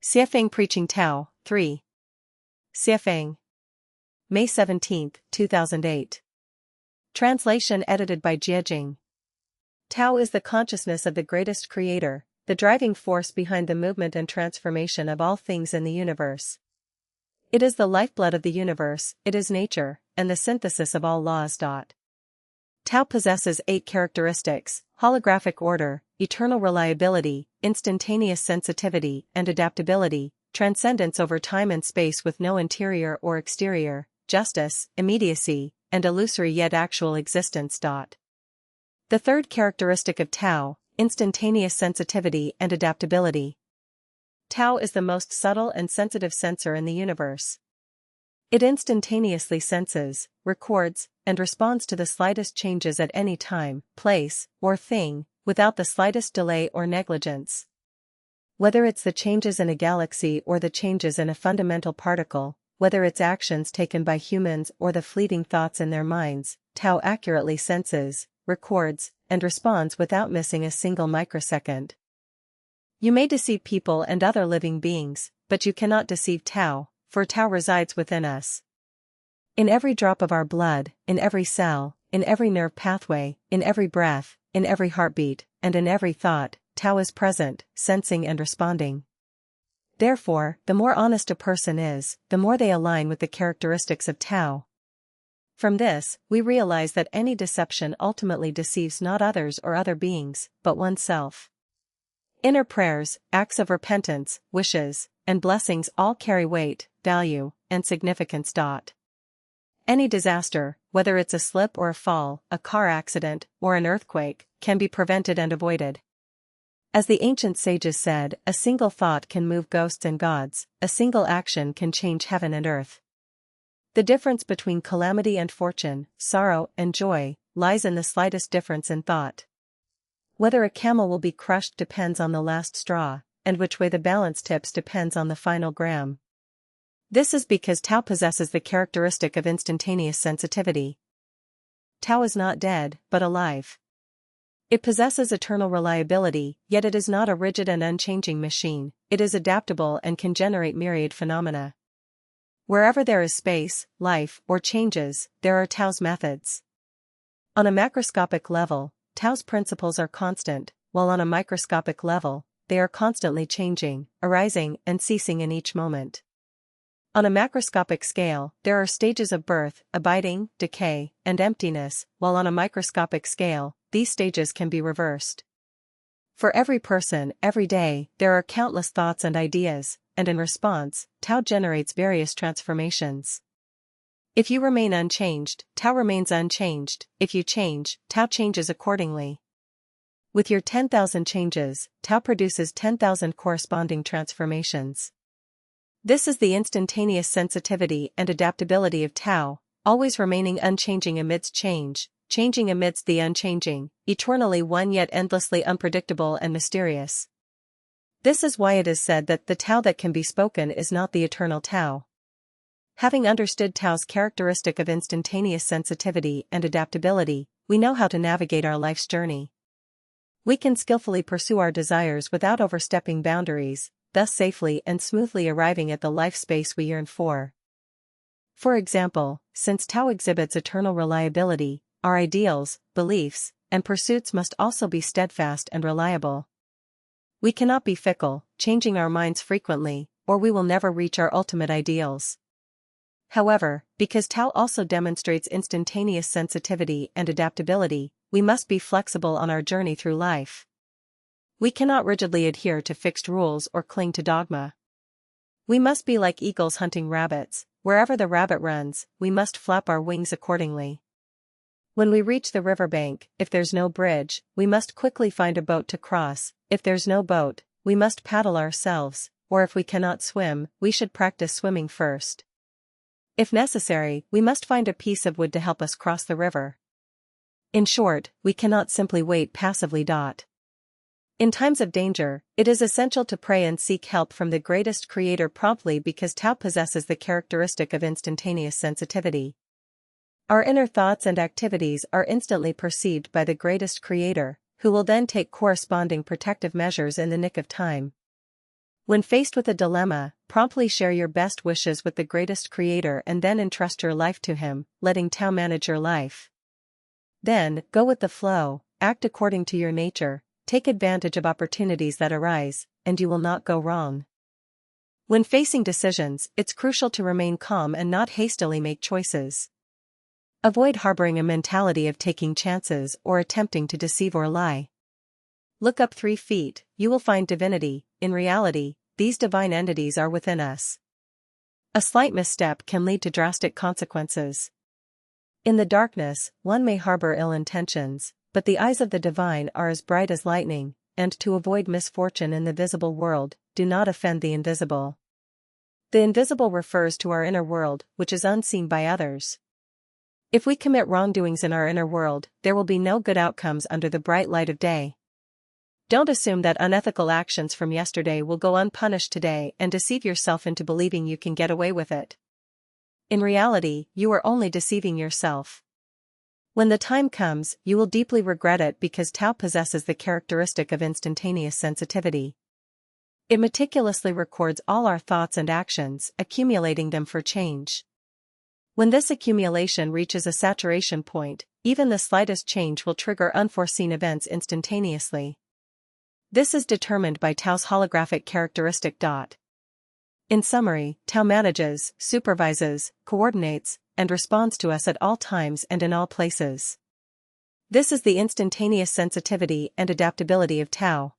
Xuefeng Preaching Tao, 3. Xuefeng. May 17, 2008. Translation edited by Jiejing. Tao is the consciousness of the greatest creator, the driving force behind the movement and transformation of all things in the universe. It is the lifeblood of the universe, it is nature, and the synthesis of all laws. Tao possesses 8 characteristics: holographic order, eternal reliability, instantaneous sensitivity and adaptability, transcendence over time and space with no interior or exterior, justice, immediacy, and illusory yet actual existence. The third characteristic of Tao, instantaneous sensitivity and adaptability. Tao is the most subtle and sensitive sensor in the universe. It instantaneously senses, records, and responds to the slightest changes at any time, place, or thing, without the slightest delay or negligence. Whether it's the changes in a galaxy or the changes in a fundamental particle, whether it's actions taken by humans or the fleeting thoughts in their minds, Tao accurately senses, records, and responds without missing a single microsecond. You may deceive people and other living beings, but you cannot deceive Tao, for Tao resides within us. In every drop of our blood, in every cell, in every nerve pathway, in every breath, in every heartbeat, and in every thought, Tao is present, sensing and responding. Therefore, the more honest a person is, the more they align with the characteristics of Tao. From this, we realize that any deception ultimately deceives not others or other beings, but oneself. Inner prayers, acts of repentance, wishes, and blessings all carry weight, value, and significance. Any disaster, whether it's a slip or a fall, a car accident, or an earthquake, can be prevented and avoided. As the ancient sages said, a single thought can move ghosts and gods, a single action can change heaven and earth. The difference between calamity and fortune, sorrow and joy, lies in the slightest difference in thought. Whether a camel will be crushed depends on the last straw, and which way the balance tips depends on the final gram. This is because Tao possesses the characteristic of instantaneous sensitivity. Tao is not dead, but alive. It possesses eternal reliability, yet it is not a rigid and unchanging machine, it is adaptable and can generate myriad phenomena. Wherever there is space, life, or changes, there are Tao's methods. On a macroscopic level, Tao's principles are constant, while on a microscopic level, they are constantly changing, arising and ceasing in each moment. On a macroscopic scale, there are stages of birth, abiding, decay, and emptiness, while on a microscopic scale, these stages can be reversed. For every person, every day, there are countless thoughts and ideas, and in response, Tao generates various transformations. If you remain unchanged, Tao remains unchanged. If you change, Tao changes accordingly. With your 10,000 changes, Tao produces 10,000 corresponding transformations. This is the instantaneous sensitivity and adaptability of Tao, always remaining unchanging amidst change, changing amidst the unchanging, eternally one yet endlessly unpredictable and mysterious. This is why it is said that the Tao that can be spoken is not the eternal Tao. Having understood Tao's characteristic of instantaneous sensitivity and adaptability, we know how to navigate our life's journey. We can skillfully pursue our desires without overstepping boundaries, thus safely and smoothly arriving at the life space we yearn for. For example, since Tao exhibits eternal reliability, our ideals, beliefs, and pursuits must also be steadfast and reliable. We cannot be fickle, changing our minds frequently, or we will never reach our ultimate ideals. However, because Tao also demonstrates instantaneous sensitivity and adaptability, we must be flexible on our journey through life. We cannot rigidly adhere to fixed rules or cling to dogma. We must be like eagles hunting rabbits, wherever the rabbit runs, we must flap our wings accordingly. When we reach the riverbank, if there's no bridge, we must quickly find a boat to cross. If there's no boat, we must paddle ourselves, or if we cannot swim, we should practice swimming first. If necessary, we must find a piece of wood to help us cross the river. In short, we cannot simply wait passively. In times of danger, it is essential to pray and seek help from the greatest creator promptly because Tao possesses the characteristic of instantaneous sensitivity. Our inner thoughts and activities are instantly perceived by the greatest creator, who will then take corresponding protective measures in the nick of time. When faced with a dilemma, promptly share your best wishes with the greatest creator and then entrust your life to him, letting Tao manage your life. Then, go with the flow, act according to your nature, take advantage of opportunities that arise, and you will not go wrong. When facing decisions, it's crucial to remain calm and not hastily make choices. Avoid harboring a mentality of taking chances or attempting to deceive or lie. Look up 3 feet, you will find divinity. In reality, these divine entities are within us. A slight misstep can lead to drastic consequences. In the darkness, one may harbor ill intentions, but the eyes of the divine are as bright as lightning, and to avoid misfortune in the visible world, do not offend the invisible. The invisible refers to our inner world, which is unseen by others. If we commit wrongdoings in our inner world, there will be no good outcomes under the bright light of day. Don't assume that unethical actions from yesterday will go unpunished today and deceive yourself into believing you can get away with it. In reality, you are only deceiving yourself. When the time comes, you will deeply regret it because Tao possesses the characteristic of instantaneous sensitivity. It meticulously records all our thoughts and actions, accumulating them for change. When this accumulation reaches a saturation point, even the slightest change will trigger unforeseen events instantaneously. This is determined by Tao's holographic characteristic. In summary, Tao manages, supervises, coordinates, and responds to us at all times and in all places. This is the instantaneous sensitivity and adaptability of Tao.